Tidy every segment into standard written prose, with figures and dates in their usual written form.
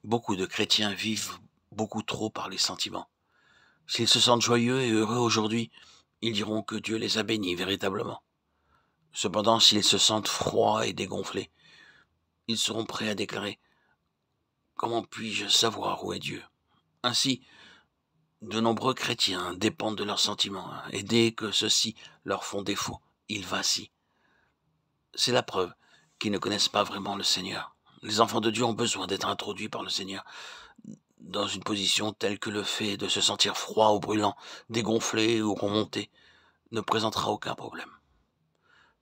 Beaucoup de chrétiens vivent beaucoup trop par les sentiments. S'ils se sentent joyeux et heureux aujourd'hui, ils diront que Dieu les a bénis véritablement. Cependant, s'ils se sentent froids et dégonflés, ils seront prêts à déclarer: comment puis-je savoir où est Dieu? Ainsi, de nombreux chrétiens dépendent de leurs sentiments, et dès que ceux-ci leur font défaut, ils vacillent. C'est la preuve qu'ils ne connaissent pas vraiment le Seigneur. Les enfants de Dieu ont besoin d'être introduits par le Seigneur dans une position telle que le fait de se sentir froid ou brûlant, dégonflé ou remonté ne présentera aucun problème,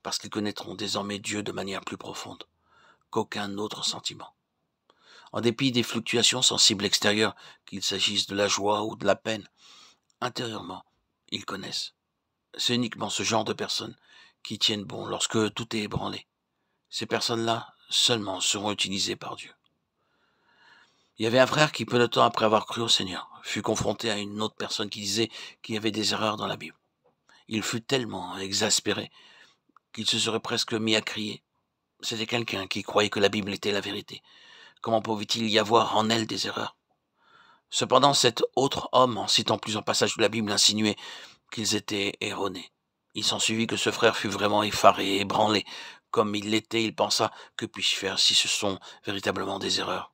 parce qu'ils connaîtront désormais Dieu de manière plus profonde qu'aucun autre sentiment. En dépit des fluctuations sensibles extérieures, qu'il s'agisse de la joie ou de la peine, intérieurement, ils connaissent. C'est uniquement ce genre de personnes qui tiennent bon lorsque tout est ébranlé. Ces personnes-là seulement seront utilisées par Dieu. Il y avait un frère qui, peu de temps après avoir cru au Seigneur, fut confronté à une autre personne qui disait qu'il y avait des erreurs dans la Bible. Il fut tellement exaspéré qu'il se serait presque mis à crier. C'était quelqu'un qui croyait que la Bible était la vérité. Comment pouvait-il y avoir en elle des erreurs? Cependant, cet autre homme, en citant plusieurs passages de la Bible, insinuait qu'ils étaient erronés. Il s'ensuivit que ce frère fut vraiment effaré, ébranlé. Comme il l'était, il pensa: que puis-je faire si ce sont véritablement des erreurs?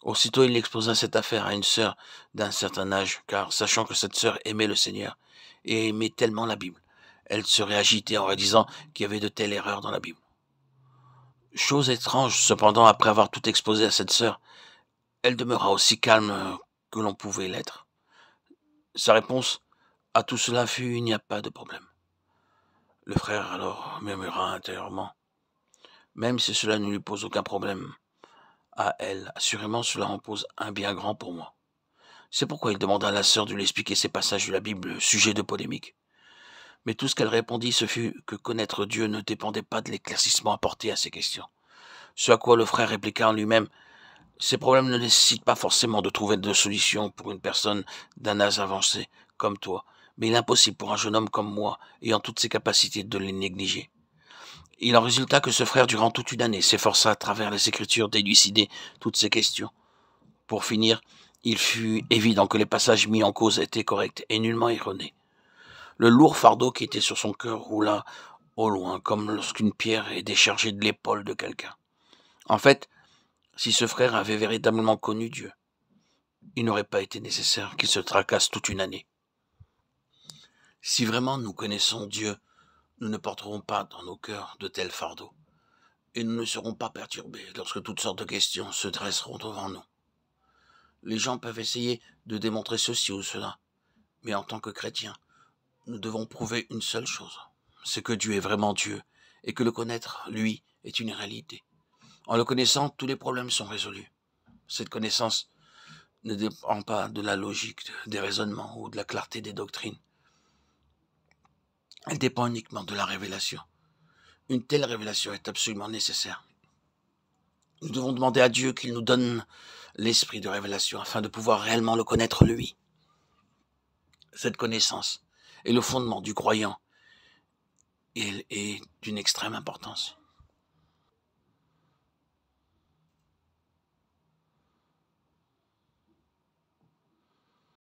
Aussitôt, il exposa cette affaire à une sœur d'un certain âge, car sachant que cette sœur aimait le Seigneur et aimait tellement la Bible, elle serait agitée en redisant qu'il y avait de telles erreurs dans la Bible. Chose étrange, cependant, après avoir tout exposé à cette sœur, elle demeura aussi calme que l'on pouvait l'être. Sa réponse à tout cela fut: il n'y a pas de problème. Le frère alors murmura intérieurement: même si cela ne lui pose aucun problème à elle, assurément cela en pose un bien grand pour moi. C'est pourquoi il demanda à la sœur de lui expliquer ces passages de la Bible, sujet de polémique. Mais tout ce qu'elle répondit, ce fut que connaître Dieu ne dépendait pas de l'éclaircissement apporté à ces questions. Ce à quoi le frère répliqua en lui-même: ces problèmes ne nécessitent pas forcément de trouver de solution pour une personne d'un âge avancé comme toi, mais il est impossible pour un jeune homme comme moi, ayant toutes ses capacités, de les négliger. Il en résulta que ce frère, durant toute une année, s'efforça à travers les Écritures d'élucider toutes ces questions. Pour finir, il fut évident que les passages mis en cause étaient corrects et nullement erronés. Le lourd fardeau qui était sur son cœur roula au loin, comme lorsqu'une pierre est déchargée de l'épaule de quelqu'un. En fait, si ce frère avait véritablement connu Dieu, il n'aurait pas été nécessaire qu'il se tracasse toute une année. Si vraiment nous connaissons Dieu, nous ne porterons pas dans nos cœurs de tels fardeaux, et nous ne serons pas perturbés lorsque toutes sortes de questions se dresseront devant nous. Les gens peuvent essayer de démontrer ceci ou cela, mais en tant que chrétiens, nous devons prouver une seule chose: c'est que Dieu est vraiment Dieu, et que le connaître, lui, est une réalité. En le connaissant, tous les problèmes sont résolus. Cette connaissance ne dépend pas de la logique, des raisonnements ou de la clarté des doctrines. Elle dépend uniquement de la révélation. Une telle révélation est absolument nécessaire. Nous devons demander à Dieu qu'il nous donne l'esprit de révélation afin de pouvoir réellement le connaître lui. Cette connaissance est le fondement du croyant et elle est d'une extrême importance.